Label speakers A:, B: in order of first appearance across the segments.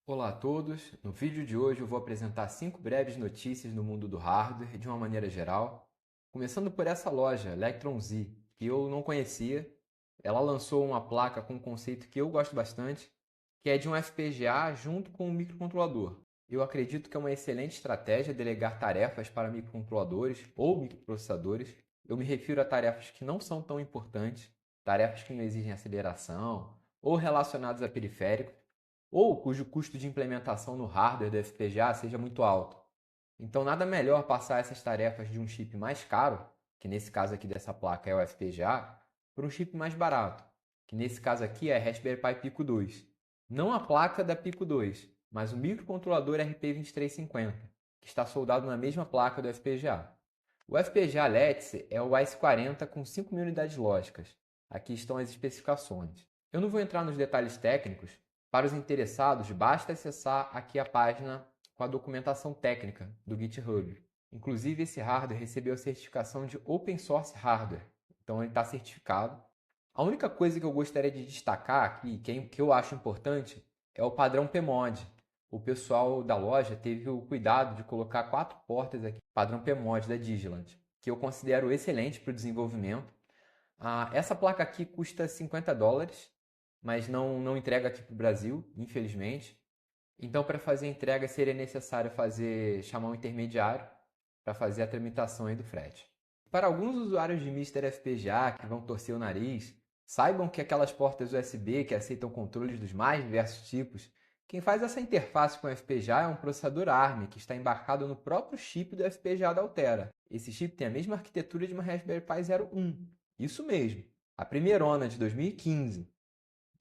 A: Olá a todos! No vídeo de hoje eu vou apresentar 5 breves notícias no mundo do hardware de uma maneira geral, começando por essa loja, Electron Z, que eu não conhecia. Ela lançou uma placa com um conceito que eu gosto bastante, que é de um FPGA junto com um microcontrolador. Eu acredito que é uma excelente estratégia delegar tarefas para microcontroladores ou microprocessadores. Eu me refiro a tarefas que não são tão importantes, tarefas que não exigem aceleração ou relacionadas a periféricos, ou cujo custo de implementação no hardware do FPGA seja muito alto. Então, nada melhor passar essas tarefas de um chip mais caro, que nesse caso aqui dessa placa é o FPGA, para um chip mais barato, que nesse caso aqui é a Raspberry Pi Pico 2. Não a placa da Pico 2, mas o microcontrolador RP2350, que está soldado na mesma placa do FPGA. O FPGA Lattice é o AIS-40 com 5.000 unidades lógicas. Aqui estão as especificações. Eu não vou entrar nos detalhes técnicos. Para os interessados, basta acessar aqui a página com a documentação técnica do GitHub. Inclusive, esse hardware recebeu a certificação de Open Source Hardware, então ele está certificado. A única coisa que eu gostaria de destacar aqui, que eu acho importante, é o padrão PMOD. O pessoal da loja teve o cuidado de colocar 4 portas aqui, padrão PMOD da Digiland, que eu considero excelente para o desenvolvimento. Essa placa aqui custa $50, mas não entrega aqui para o Brasil, infelizmente. Então, para fazer a entrega, seria necessário chamar um intermediário para fazer a tramitação aí do frete. Para alguns usuários de Mister FPGA que vão torcer o nariz, saibam que aquelas portas USB que aceitam controles dos mais diversos tipos, quem faz essa interface com o FPGA é um processador ARM que está embarcado no próprio chip do FPGA da Altera. Esse chip tem a mesma arquitetura de uma Raspberry Pi Zero 1. Isso mesmo, a primeirona de 2015.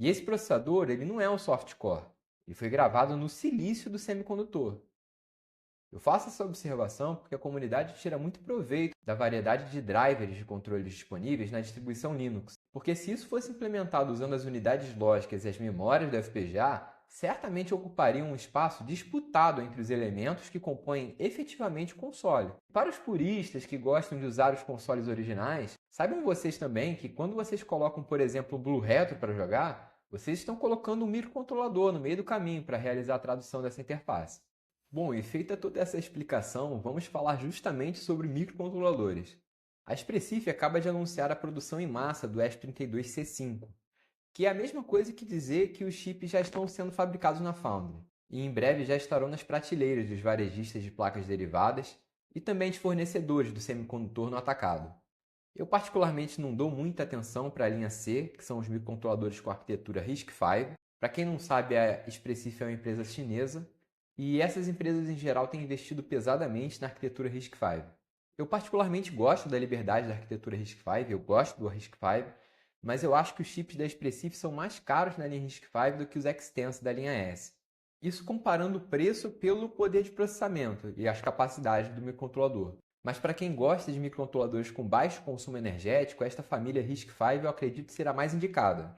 A: E esse processador ele não é um soft-core, ele foi gravado no silício do semicondutor. Eu faço essa observação porque a comunidade tira muito proveito da variedade de drivers de controles disponíveis na distribuição Linux. Porque se isso fosse implementado usando as unidades lógicas e as memórias do FPGA, certamente ocuparia um espaço disputado entre os elementos que compõem efetivamente o console. Para os puristas que gostam de usar os consoles originais, saibam vocês também que quando vocês colocam, por exemplo, o Blue Retro para jogar, vocês estão colocando um microcontrolador no meio do caminho para realizar a tradução dessa interface. Bom, e feita toda essa explicação, vamos falar justamente sobre microcontroladores. A Espressif acaba de anunciar a produção em massa do ESP32C5, que é a mesma coisa que dizer que os chips já estão sendo fabricados na Foundry, e em breve já estarão nas prateleiras dos varejistas de placas derivadas e também de fornecedores do semicondutor no atacado. Eu particularmente não dou muita atenção para a linha C, que são os microcontroladores com arquitetura RISC-V. Para quem não sabe, a Espressif é uma empresa chinesa, e essas empresas em geral têm investido pesadamente na arquitetura RISC-V. Eu particularmente gosto da liberdade da arquitetura RISC-V, eu gosto do RISC-V, mas eu acho que os chips da Espressif são mais caros na linha RISC-V do que os Extenso da linha S. Isso comparando o preço pelo poder de processamento e as capacidades do microcontrolador. Mas para quem gosta de microcontroladores com baixo consumo energético, esta família RISC-V eu acredito será mais indicada.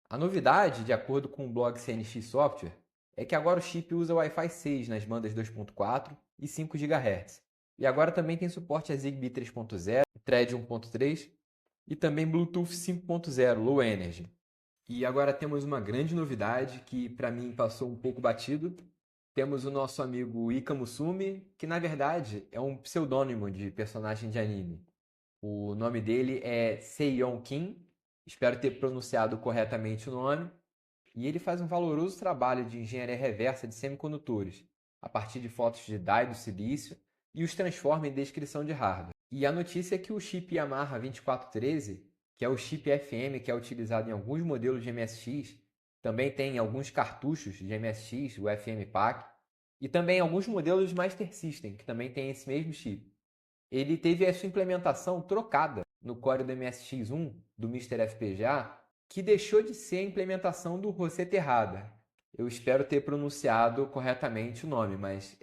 A: A novidade, de acordo com o blog CNX Software, é que agora o chip usa Wi-Fi 6 nas bandas 2.4 e 5 GHz. E agora também tem suporte a Zigbee 3.0, Thread 1.3 e também Bluetooth 5.0 Low Energy. E agora temos uma grande novidade que para mim passou um pouco batido. Temos o nosso amigo Ika Musumi, que na verdade é um pseudônimo de personagem de anime. O nome dele é Seiyon Kim, espero ter pronunciado corretamente o nome. E ele faz um valoroso trabalho de engenharia reversa de semicondutores, a partir de fotos de die do silício, e os transforma em descrição de hardware. E a notícia é que o chip Yamaha 2413, que é o chip FM que é utilizado em alguns modelos de MSX, também tem alguns cartuchos de MSX, o FM Pack, e também alguns modelos de Master System, que também tem esse mesmo chip. Ele teve a sua implementação trocada no core do MSX1 do Mister FPGA, que deixou de ser a implementação do José Terrada. Eu espero ter pronunciado corretamente o nome, mas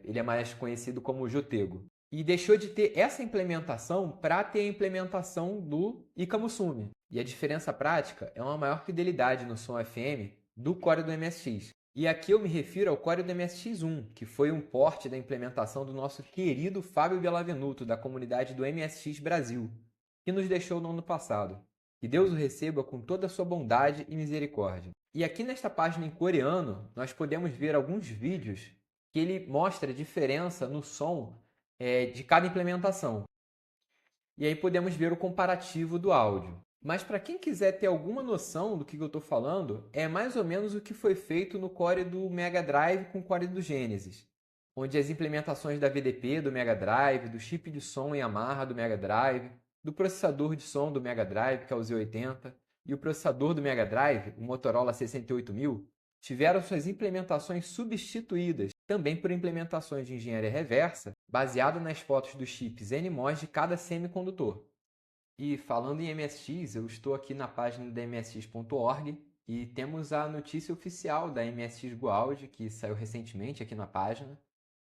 A: ele é mais conhecido como Jotego. E deixou de ter essa implementação para ter a implementação do Ika Musumi. E a diferença prática é uma maior fidelidade no som FM do core do MSX. E aqui eu me refiro ao core do MSX1, que foi um porte da implementação do nosso querido Fábio Bellavenuto, da comunidade do MSX Brasil, que nos deixou no ano passado. Que Deus o receba com toda a sua bondade e misericórdia. E aqui nesta página em coreano, nós podemos ver alguns vídeos que ele mostra a diferença no som de cada implementação. E aí podemos ver o comparativo do áudio. Mas para quem quiser ter alguma noção do que eu estou falando, é mais ou menos o que foi feito no core do Mega Drive com o core do Genesis, onde as implementações da VDP do Mega Drive, do chip de som Yamaha do Mega Drive, do processador de som do Mega Drive, que é o Z80, e o processador do Mega Drive, o Motorola 68000, tiveram suas implementações substituídas também por implementações de engenharia reversa, baseada nas fotos dos chips NMOS de cada semicondutor. E falando em MSX, eu estou aqui na página da msx.org e temos a notícia oficial da MSX Goa'uld, que saiu recentemente aqui na página,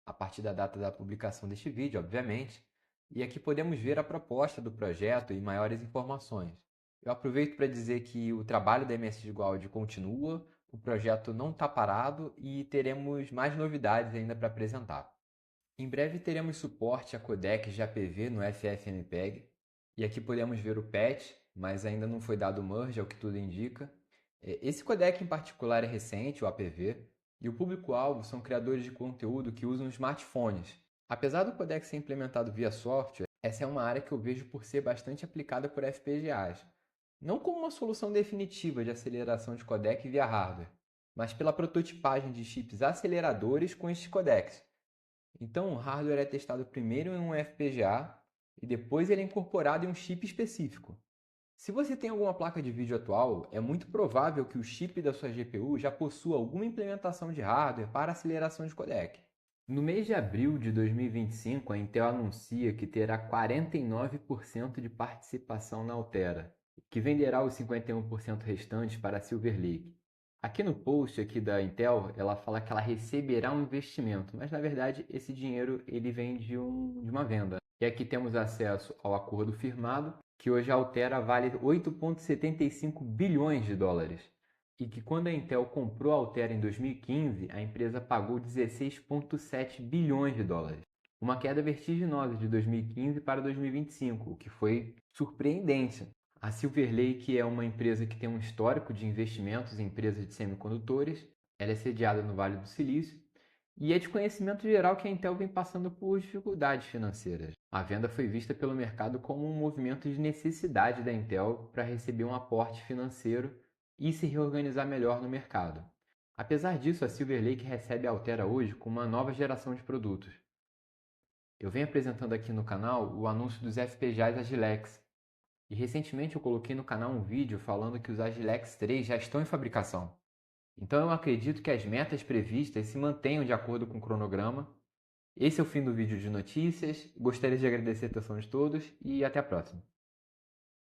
A: a partir da data da publicação deste vídeo, obviamente. E aqui podemos ver a proposta do projeto e maiores informações. Eu aproveito para dizer que o trabalho da MSX Goa'uld continua, o projeto não está parado e teremos mais novidades ainda para apresentar. Em breve teremos suporte a codecs de APV no FFmpeg, e aqui podemos ver o patch, mas ainda não foi dado o merge, é o que tudo indica. Esse codec em particular é recente, o APV, e o público-alvo são criadores de conteúdo que usam smartphones. Apesar do codec ser implementado via software, essa é uma área que eu vejo por ser bastante aplicada por FPGAs. Não como uma solução definitiva de aceleração de codec via hardware, mas pela prototipagem de chips aceleradores com estes codecs. Então, o hardware é testado primeiro em um FPGA e depois ele é incorporado em um chip específico. Se você tem alguma placa de vídeo atual, é muito provável que o chip da sua GPU já possua alguma implementação de hardware para aceleração de codec. No mês de abril de 2025, a Intel anuncia que terá 49% de participação na Altera, que venderá os 51% restantes para a Silver Lake. Aqui no post aqui da Intel, ela fala que ela receberá um investimento, mas na verdade esse dinheiro ele vem de uma venda. E aqui temos acesso ao acordo firmado, que hoje a Altera vale 8,75 bilhões de dólares. E que quando a Intel comprou a Altera em 2015, a empresa pagou 16,7 bilhões de dólares. Uma queda vertiginosa de 2015 para 2025, o que foi surpreendente. A Silver Lake é uma empresa que tem um histórico de investimentos em empresas de semicondutores. Ela é sediada no Vale do Silício e é de conhecimento geral que a Intel vem passando por dificuldades financeiras. A venda foi vista pelo mercado como um movimento de necessidade da Intel para receber um aporte financeiro e se reorganizar melhor no mercado. Apesar disso, a Silver Lake recebe a Altera hoje com uma nova geração de produtos. Eu venho apresentando aqui no canal o anúncio dos FPGAs Agilex. E recentemente eu coloquei no canal um vídeo falando que os Agilex 3 já estão em fabricação. Então eu acredito que as metas previstas se mantenham de acordo com o cronograma. Esse é o fim do vídeo de notícias. Gostaria de agradecer a atenção de todos e até a próxima.